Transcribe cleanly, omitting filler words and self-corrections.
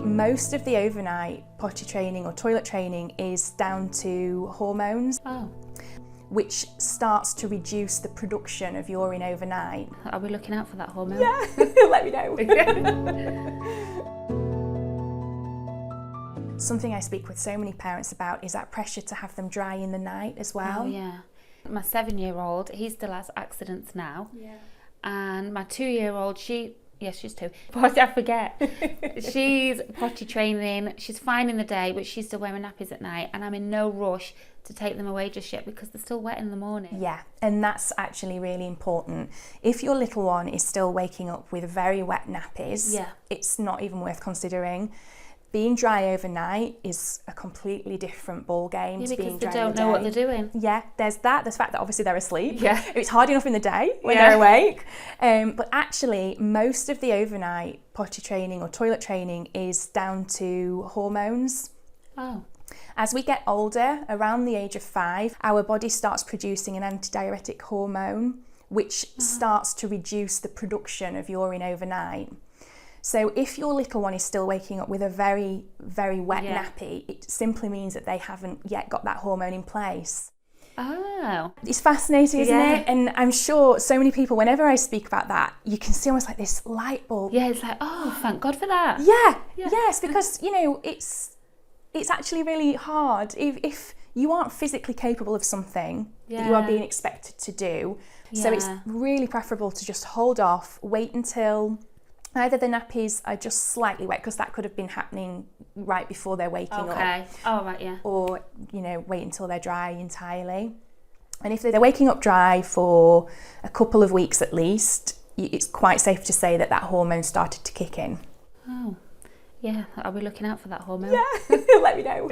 Most of the overnight potty training or toilet training is down to hormones, which starts to reduce the production of urine overnight. Are we looking out for that hormone? Yeah, let me know. Something I speak with so many parents about is that pressure to have them dry in the night as well. Oh yeah. My 7-year-old, he still has accidents now. Yeah. And my 2-year-old, she's 2. But I forget. She's potty training. She's fine in the day, but she's still wearing nappies at night. And I'm in no rush to take them away just yet because they're still wet in the morning. Yeah, and that's actually really important. If your little one is still waking up with very wet nappies, it's not even worth considering. Being dry overnight is a completely different ball game to being dry in the day. Because they don't know what they're doing. Yeah, there's that. There's the fact that obviously they're asleep. Yeah. It's hard enough in the day when they're awake. But actually, most of the overnight potty training or toilet training is down to hormones. Oh. As we get older, around the age of 5, our body starts producing an antidiuretic hormone, which starts to reduce the production of urine overnight. So if your little one is still waking up with a very, very wet nappy, it simply means that they haven't yet got that hormone in place. Oh. It's fascinating, isn't it? And I'm sure so many people, whenever I speak about that, you can see almost like this light bulb. Yeah, it's like, oh, thank God for that. Yes, because, you know, it's actually really hard. If you aren't physically capable of something that you are being expected to do, so it's really preferable to just hold off, wait until either the nappies are just slightly wet, because that could have been happening right before they're waking up. Oh, right, yeah. Or, you know, wait until they're dry entirely. And if they're waking up dry for a couple of weeks at least, it's quite safe to say that that hormone started to kick in. Oh, yeah. Are we looking out for that hormone? Yeah, let me know.